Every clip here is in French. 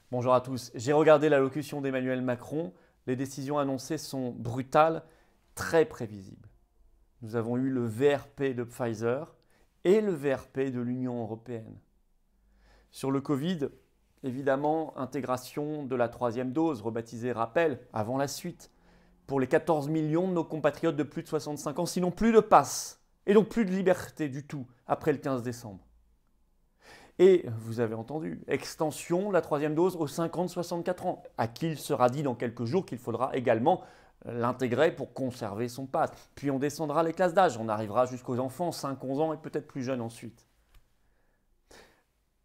Bonjour à tous. J'ai regardé l'allocution d'Emmanuel Macron. Les décisions annoncées sont brutales, très prévisibles. Nous avons eu le VRP de Pfizer et le VRP de l'Union européenne. Sur le Covid, évidemment, intégration de la troisième dose, rebaptisée rappel, avant la suite, pour les 14 millions de nos compatriotes de plus de 65 ans, sinon plus de passe, et donc plus de liberté du tout après le 15 décembre. Et vous avez entendu, extension de la troisième dose aux 50-64 ans, à qui il sera dit dans quelques jours qu'il faudra également l'intégrer pour conserver son pass. Puis on descendra les classes d'âge, on arrivera jusqu'aux enfants, 5-11 ans et peut-être plus jeunes ensuite.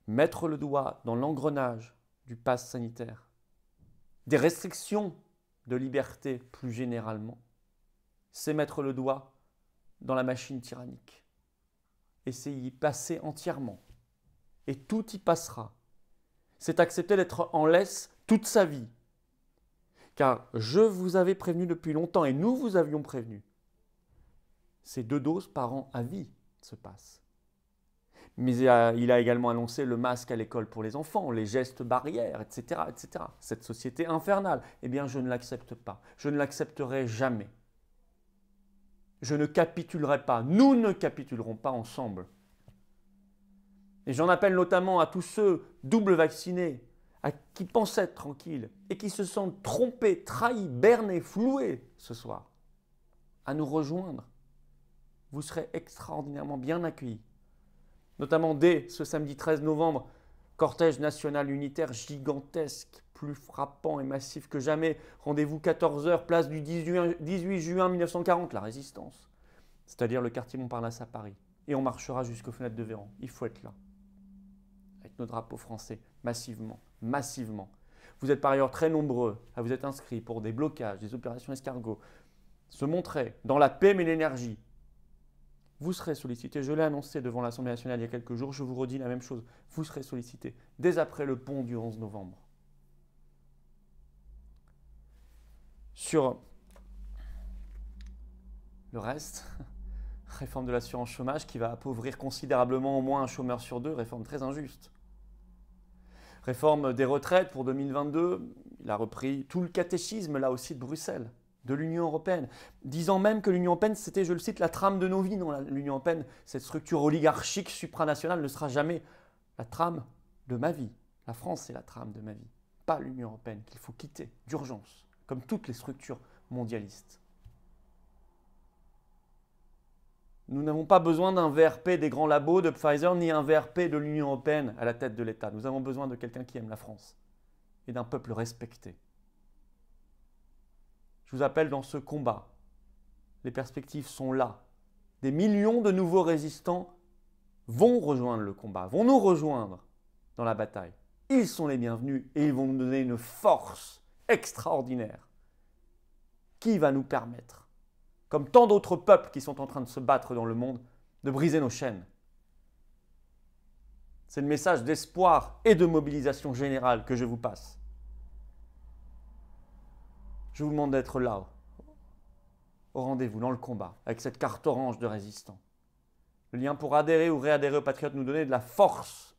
Mettre le doigt dans l'engrenage du pass sanitaire, des restrictions de liberté plus généralement, c'est mettre le doigt dans la machine tyrannique et c'est y passer entièrement. Et tout y passera. C'est accepter d'être en laisse toute sa vie. Car je vous avais prévenu depuis longtemps et nous vous avions prévenu. Ces 2 doses par an à vie se passent. Mais il a également annoncé le masque à l'école pour les enfants, les gestes barrières, etc., etc. Cette société infernale, eh bien je ne l'accepte pas. Je ne l'accepterai jamais. Je ne capitulerai pas. Nous ne capitulerons pas ensemble. Et j'en appelle notamment à tous ceux double vaccinés, qui pensaient être tranquilles et qui se sentent trompés, trahis, bernés, floués ce soir, à nous rejoindre. Vous serez extraordinairement bien accueillis. Notamment dès ce samedi 13 novembre, cortège national unitaire gigantesque, plus frappant et massif que jamais. Rendez-vous 14 h, place du 18 juin 1940, la Résistance, c'est-à-dire le quartier Montparnasse à Paris. Et on marchera jusqu'aux fenêtres de Véran. Il faut être là. Avec nos drapeaux français, massivement, massivement. Vous êtes par ailleurs très nombreux à vous être inscrits pour des blocages, des opérations escargots. Se montrer dans la paix mais l'énergie. Vous serez sollicités, je l'ai annoncé devant l'Assemblée nationale il y a quelques jours, je vous redis la même chose. Vous serez sollicités dès après le pont du 11 novembre. Sur le reste, réforme de l'assurance chômage qui va appauvrir considérablement au moins un chômeur sur 2, réforme très injuste. Réforme des retraites pour 2022, il a repris tout le catéchisme là aussi de Bruxelles, de l'Union européenne, disant même que l'Union européenne, c'était, je le cite, la trame de nos vies. Non, l'Union européenne, cette structure oligarchique supranationale ne sera jamais la trame de ma vie. La France, c'est la trame de ma vie, pas l'Union européenne qu'il faut quitter d'urgence, comme toutes les structures mondialistes. Nous n'avons pas besoin d'un VRP des grands labos de Pfizer, ni un VRP de l'Union européenne à la tête de l'État. Nous avons besoin de quelqu'un qui aime la France et d'un peuple respecté. Je vous appelle dans ce combat. Les perspectives sont là. Des millions de nouveaux résistants vont rejoindre le combat, vont nous rejoindre dans la bataille. Ils sont les bienvenus et ils vont nous donner une force extraordinaire qui va nous permettre, comme tant d'autres peuples qui sont en train de se battre dans le monde, de briser nos chaînes. C'est le message d'espoir et de mobilisation générale que je vous passe. Je vous demande d'être là, au rendez-vous, dans le combat, avec cette carte orange de résistants. Le lien pour adhérer ou réadhérer aux Patriotes nous donner de la force.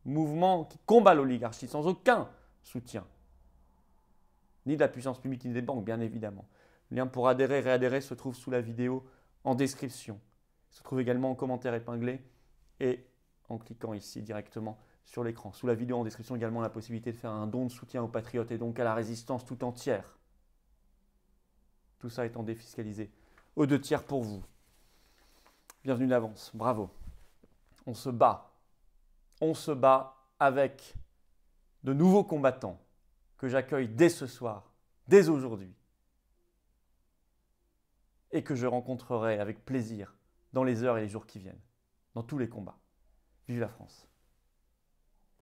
Mouvement qui combat l'oligarchie sans aucun soutien. Ni de la puissance publique, ni des banques, bien évidemment. Le lien pour adhérer, réadhérer se trouve sous la vidéo en description. Il se trouve également en commentaire épinglé et en cliquant ici directement sur l'écran. Sous la vidéo en description également la possibilité de faire un don de soutien aux patriotes et donc à la résistance tout entière. Tout ça étant défiscalisé aux 2 tiers pour vous. Bienvenue d'avance, bravo. On se bat. On se bat avec de nouveaux combattants que j'accueille dès ce soir, dès aujourd'hui. Et que je rencontrerai avec plaisir dans les heures et les jours qui viennent, dans tous les combats. Vive la France!